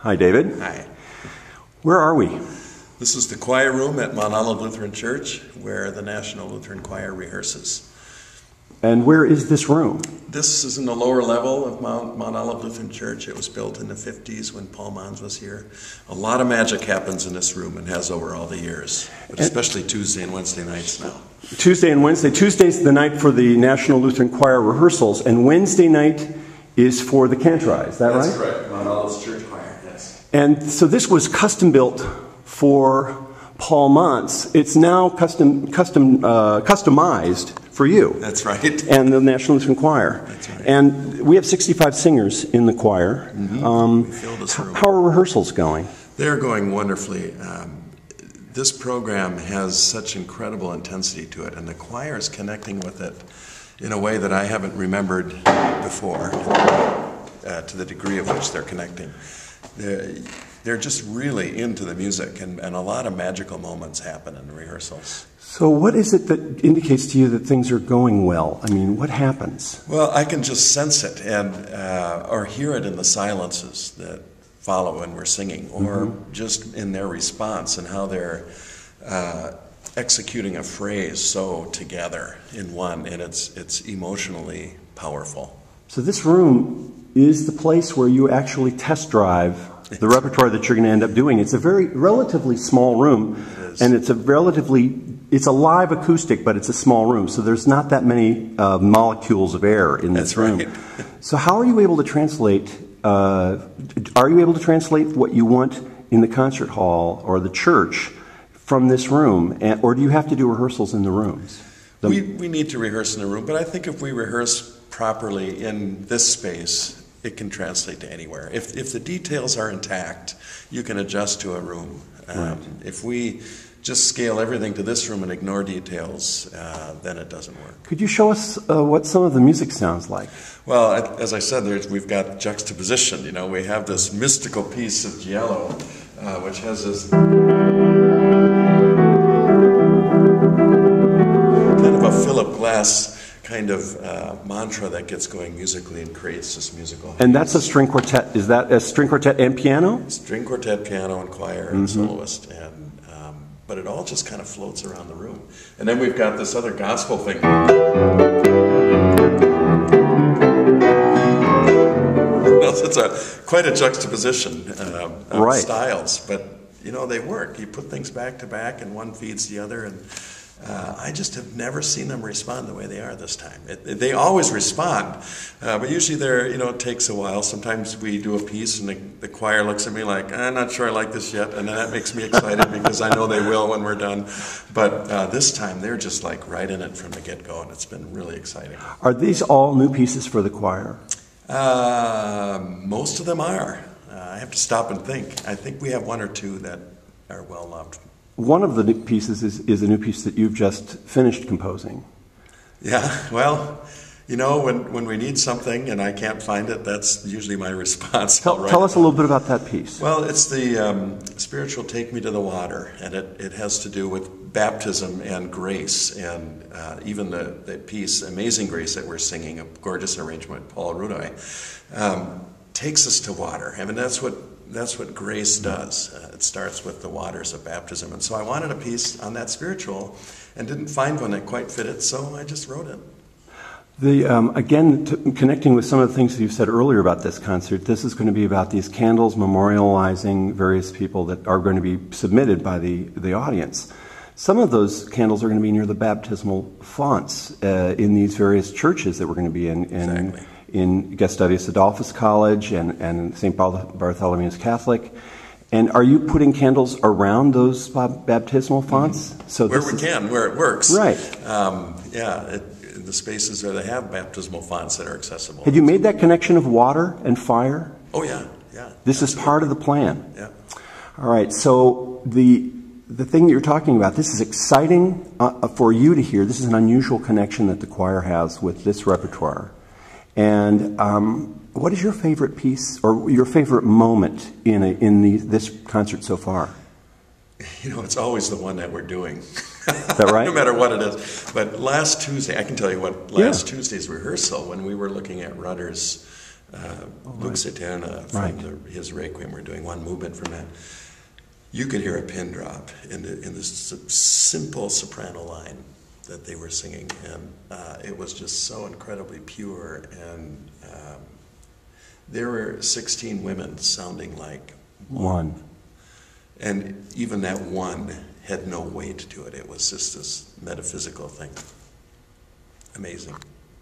Hi, David. Hi. Where are we? This is the choir room at Mount Olive Lutheran Church, where the National Lutheran Choir rehearses. And where is this room? This is in the lower level of Mount Olive Lutheran Church. It was built in the 50s when Paul Mons was here. A lot of magic happens in this room and has over all the years, but especially Tuesday and Wednesday nights now. Tuesday and Wednesday. Tuesday's the night for the National Lutheran Choir rehearsals, and Wednesday night is for the cantori. Is that right? That's correct. Mount Olive's Church Choir, yes. And so this was custom built for Paul Mons. It's now customized for you. That's right. And the National Lutheran Choir. That's right. And we have 65 singers in the choir. We fill this room. How are rehearsals going? They're going wonderfully. This program has such incredible intensity to it, and the choir is connecting with it in a way that I haven't remembered before, to the degree of which they're connecting. They're just really into the music, and a lot of magical moments happen in the rehearsals. So what is it that indicates to you that things are going well? I mean, what happens? Well, I can just sense it, and or hear it in the silences that follow when we're singing, or just in their response and how they're executing a phrase so together in one, and it's emotionally powerful. So this room is the place where you actually test drive the repertoire that you're going to end up doing. It's a relatively small room, and it's a live acoustic, but it's a small room, so there's not that many molecules of air in this room. Right. So how are you able to translate? Are you able to translate what you want in the concert hall or the church from this room, or do you have to do rehearsals in the rooms? We need to rehearse in the room, but I think if we rehearse properly in this space, it can translate to anywhere. If the details are intact, you can adjust to a room. Right. If we just scale everything to this room and ignore details, then it doesn't work. Could you show us what some of the music sounds like? Well, as I said, we've got juxtaposition. You know, we have this mystical piece of giallo, which has this kind of a Philip Glass kind of mantra that gets going musically and creates this musical. And that's a string quartet. Is that a string quartet and piano? String quartet, piano, and choir, and soloist, and but it all just kind of floats around the room. And then we've got this other gospel thing. It's quite a juxtaposition of styles, but you know, they work. You put things back to back, and one feeds the other, and I just have never seen them respond the way they are this time. They always respond, but usually it takes a while. Sometimes we do a piece and the choir looks at me like, I'm not sure I like this yet, and then that makes me excited because I know they will when we're done. But this time they're just like right in it from the get-go, and it's been really exciting. Are these all new pieces for the choir? Most of them are. I have to stop and think. I think we have one or two that are well-loved. One of the new pieces is a new piece that you've just finished composing. Yeah, well, you know, when we need something and I can't find it, that's usually my response. Tell us a little bit about that piece. Well, it's the spiritual Take Me to the Water, and it has to do with baptism and grace, and even the piece Amazing Grace that we're singing, a gorgeous arrangement by Paul Rudoy, takes us to water. I mean, that's what grace does. It starts with the waters of baptism. And so I wanted a piece on that spiritual and didn't find one that quite fit it, so I just wrote it. Again, connecting with some of the things that you said earlier about this concert, this is going to be about these candles memorializing various people that are going to be submitted by the audience. Some of those candles are going to be near the baptismal fonts in these various churches that we're going to be in. Exactly. In Gustavus Adolphus College and St. Bartholomew's Catholic. And are you putting candles around those baptismal fonts? So where we can, where it works. Right. The spaces where they have baptismal fonts that are accessible. Have you made that connection of water and fire? Oh, yeah. This is part of the plan. Yeah. All right, so the thing that you're talking about, this is exciting for you to hear. This is an unusual connection that the choir has with this repertoire. And what is your favorite piece or your favorite moment in this concert so far? You know, it's always the one that we're doing. Is that right? No matter what it is. But last Tuesday, I can tell you what, last Tuesday's rehearsal, when we were looking at Rudder's Lux Eterna from his Requiem. We're doing one movement from that. You could hear a pin drop in this simple soprano line that they were singing, and it was just so incredibly pure. And there were 16 women sounding like one. And even that one had no weight to it. It was just this metaphysical thing. Amazing.